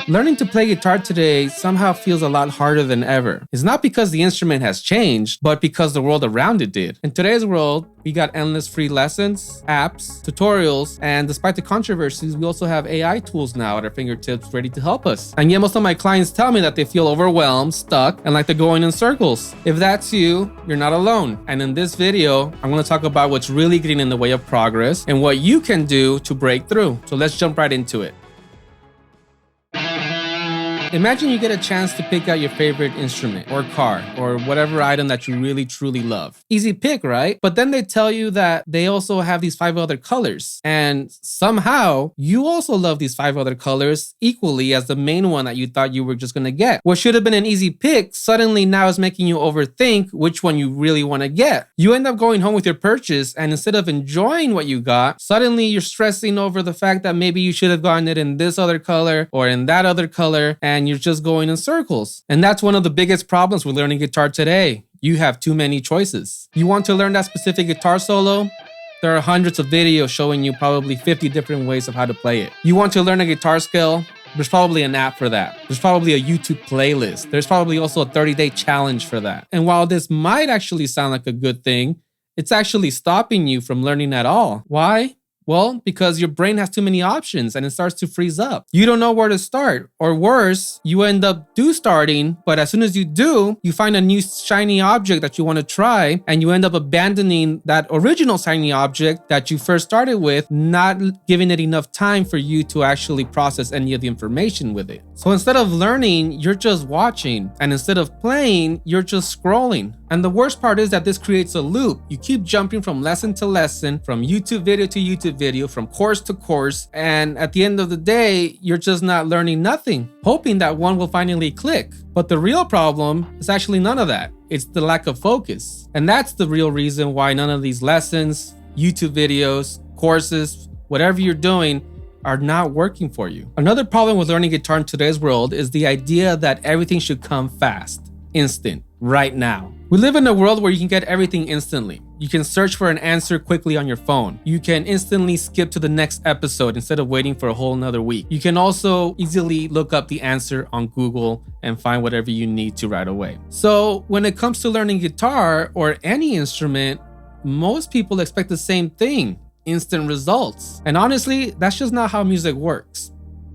Learning to play guitar today somehow feels a lot harder than ever. It's not because the instrument has changed, but because the world around it did. In today's world, we got endless free lessons, apps, tutorials, and despite the controversies, we also have AI tools now at our fingertips ready to help us. And yet most of my clients tell me that they feel overwhelmed, stuck, and like they're going in circles. If that's you, you're not alone. And in this video, I'm going to talk about what's really getting in the way of progress and what you can do to break through. So let's jump right into it. Imagine you get a chance to pick out your favorite instrument or car or whatever item that you really truly love. Easy pick, right? But then they tell you that they also have these 5 other colors. And somehow you also love these 5 other colors equally as the main one that you thought you were just going to get. What should have been an easy pick suddenly now is making you overthink which one you really want to get. You end up going home with your purchase, and instead of enjoying what you got, suddenly you're stressing over the fact that maybe you should have gotten it in this other color or in that other color, and you're just going in circles. And that's one of the biggest problems with learning guitar today. You have too many choices. You want to learn that specific guitar solo? There are hundreds of videos showing you probably 50 different ways of how to play it. You want to learn a guitar scale? There's probably an app for that. There's probably a YouTube playlist. There's probably also a 30-day challenge for that. And while this might actually sound like a good thing, it's actually stopping you from learning at all. Why? Well, because your brain has too many options and it starts to freeze up. You don't know where to start. Or worse, you end up starting, but as soon as you do, you find a new shiny object that you want to try, and you end up abandoning that original shiny object that you first started with, not giving it enough time for you to actually process any of the information with it. So instead of learning, you're just watching. And instead of playing, you're just scrolling. And the worst part is that this creates a loop. You keep jumping from lesson to lesson, from YouTube video to YouTube video, from course to course, and at the end of the day, you're just not learning nothing, hoping that one will finally click. But the real problem is actually none of that. It's the lack of focus. And that's the real reason why none of these lessons, YouTube videos, courses, whatever you're doing, are not working for you. Another problem with learning guitar in today's world is the idea that everything should come fast, instant, right now. We live in a world where you can get everything instantly. You can search for an answer quickly on your phone. You can instantly skip to the next episode instead of waiting for a whole another week. You can also easily look up the answer on Google and find whatever you need to right away. So when it comes to learning guitar or any instrument, most people expect the same thing: instant results. And honestly, that's just not how music works.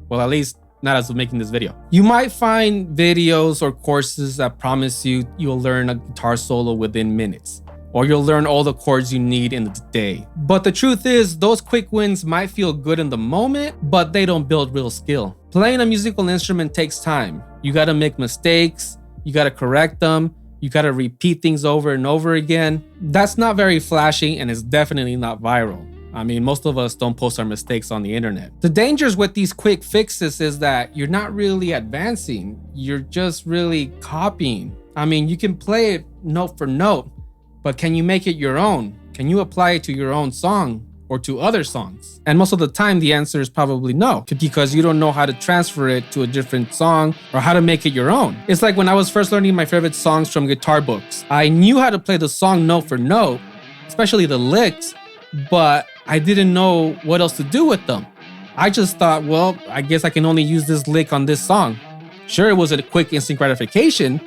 Well, at least not as of making this video. You might find videos or courses that promise you'll learn a guitar solo within minutes, or you'll learn all the chords you need in a day. But the truth is, those quick wins might feel good in the moment, but they don't build real skill. Playing a musical instrument takes time. You gotta make mistakes, you gotta correct them, you gotta repeat things over and over again. That's not very flashy, and it's definitely not viral. I mean, most of us don't post our mistakes on the internet. The dangers with these quick fixes is that you're not really advancing. You're just really copying. I mean, you can play it note for note, but can you make it your own? Can you apply it to your own song or to other songs? And most of the time, the answer is probably no, because you don't know how to transfer it to a different song or how to make it your own. It's like when I was first learning my favorite songs from guitar books. I knew how to play the song note for note, especially the licks, but I didn't know what else to do with them. I just thought, well, I guess I can only use this lick on this song. Sure, it was a quick instant gratification,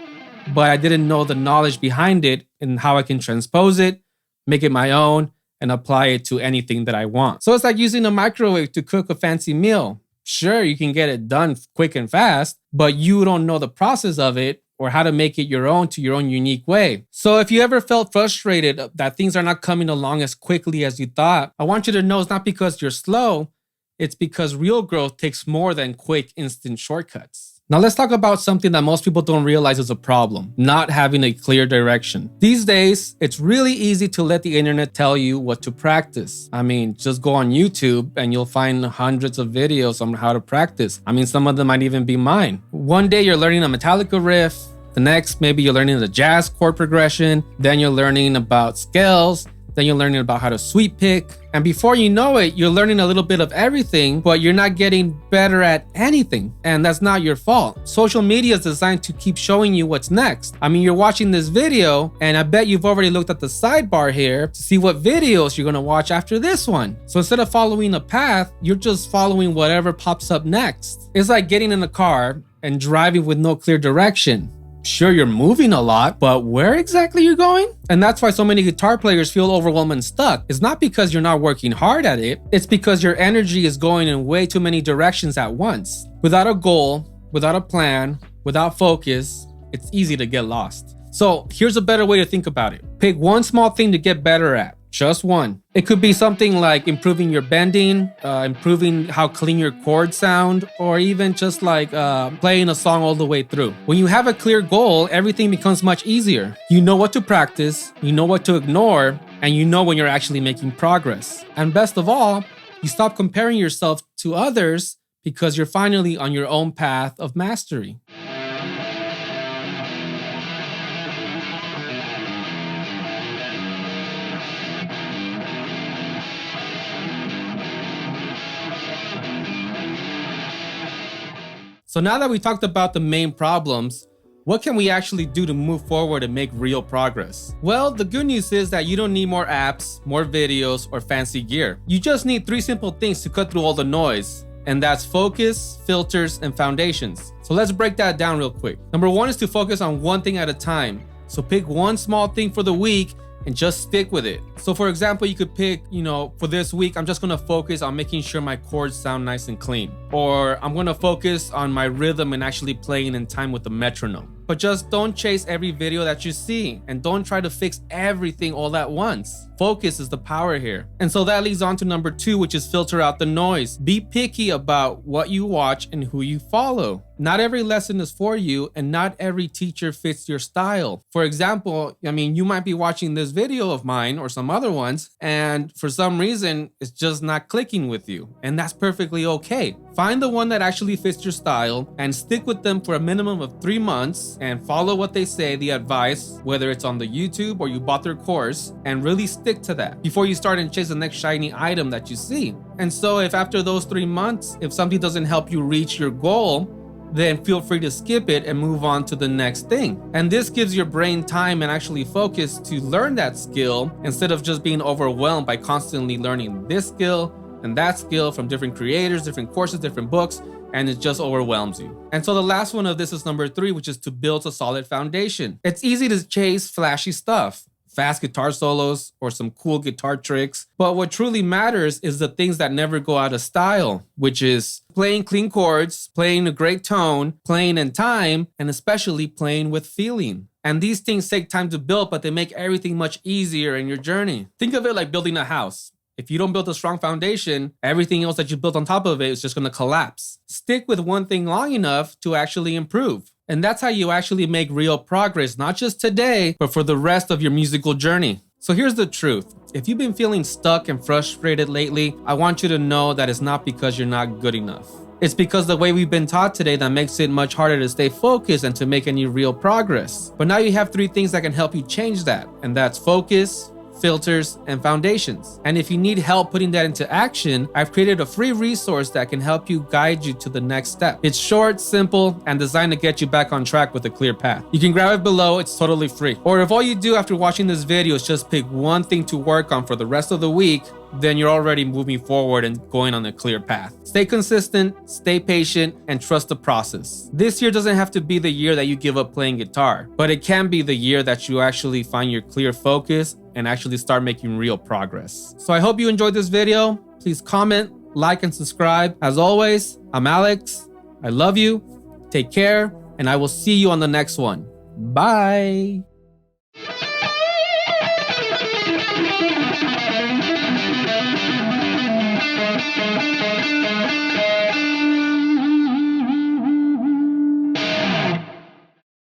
but I didn't know the knowledge behind it and how I can transpose it, make it my own, and apply it to anything that I want. So it's like using a microwave to cook a fancy meal. Sure, you can get it done quick and fast, but you don't know the process of it or how to make it your own to your own unique way. So if you ever felt frustrated that things are not coming along as quickly as you thought, I want you to know it's not because you're slow, it's because real growth takes more than quick, instant shortcuts. Now let's talk about something that most people don't realize is a problem: not having a clear direction. These days, it's really easy to let the internet tell you what to practice. I mean, just go on YouTube and you'll find hundreds of videos on how to practice. I mean, some of them might even be mine. One day you're learning a Metallica riff, the next maybe you're learning the jazz chord progression, then you're learning about scales, Then you're learning about how to sweep pick. And before you know it, you're learning a little bit of everything, but you're not getting better at anything. And that's not your fault. Social media is designed to keep showing you what's next. I mean, you're watching this video, and I bet you've already looked at the sidebar here to see what videos you're gonna watch after this one. So instead of following a path, you're just following whatever pops up next. It's like getting in a car and driving with no clear direction. Sure, you're moving a lot, but where exactly you're going? And that's why so many guitar players feel overwhelmed and stuck. It's not because you're not working hard at it. It's because your energy is going in way too many directions at once. Without a goal, without a plan, without focus, it's easy to get lost. So here's a better way to think about it. Pick one small thing to get better at. Just one. It could be something like improving your bending, improving how clean your chords sound, or even just like playing a song all the way through. When you have a clear goal, everything becomes much easier. You know what to practice, you know what to ignore, and you know when you're actually making progress. And best of all, you stop comparing yourself to others because you're finally on your own path of mastery. So now that we talked about the main problems, what can we actually do to move forward and make real progress? Well, the good news is that you don't need more apps, more videos, or fancy gear. You just need 3 simple things to cut through all the noise, and that's focus, filters, and foundations. So let's break that down real quick. Number 1 is to focus on one thing at a time. So pick one small thing for the week and just stick with it. So for example, you could pick, for this week, I'm just gonna focus on making sure my chords sound nice and clean. Or I'm gonna focus on my rhythm and actually playing in time with the metronome. But just don't chase every video that you see, and don't try to fix everything all at once. Focus is the power here. And so that leads on to number 2, which is filter out the noise. Be picky about what you watch and who you follow. Not every lesson is for you, and not every teacher fits your style. For example, you might be watching this video of mine or some other ones, and for some reason, it's just not clicking with you. And that's perfectly okay. Find the one that actually fits your style and stick with them for a minimum of 3 months and follow what they say, the advice, whether it's on the YouTube or you bought their course, and really stick to that before you start and chase the next shiny item that you see. And so if after those 3 months, if something doesn't help you reach your goal, then feel free to skip it and move on to the next thing. And this gives your brain time and actually focus to learn that skill instead of just being overwhelmed by constantly learning this skill and that skill from different creators, different courses, different books, and it just overwhelms you. And so the last one of this is number 3, which is to build a solid foundation. It's easy to chase flashy stuff, fast guitar solos or some cool guitar tricks, but what truly matters is the things that never go out of style, which is playing clean chords, playing a great tone, playing in time, and especially playing with feeling. And these things take time to build, but they make everything much easier in your journey. Think of it like building a house. If you don't build a strong foundation, everything else that you built on top of it is just going to collapse. Stick with one thing long enough to actually improve. And that's how you actually make real progress, not just today, but for the rest of your musical journey. So here's the truth. If you've been feeling stuck and frustrated lately, I want you to know that it's not because you're not good enough. It's because the way we've been taught today that makes it much harder to stay focused and to make any real progress. But now you have 3 things that can help you change that, and that's focus, filters, and foundations. And if you need help putting that into action, I've created a free resource that can help you guide you to the next step. It's short, simple, and designed to get you back on track with a clear path. You can grab it below, it's totally free. Or if all you do after watching this video is just pick one thing to work on for the rest of the week, then you're already moving forward and going on a clear path. Stay consistent, stay patient, and trust the process. This year doesn't have to be the year that you give up playing guitar, but it can be the year that you actually find your clear focus and actually start making real progress. So I hope you enjoyed this video. Please comment, like, and subscribe. As always, I'm Alex. I love you. Take care, and I will see you on the next one. Bye.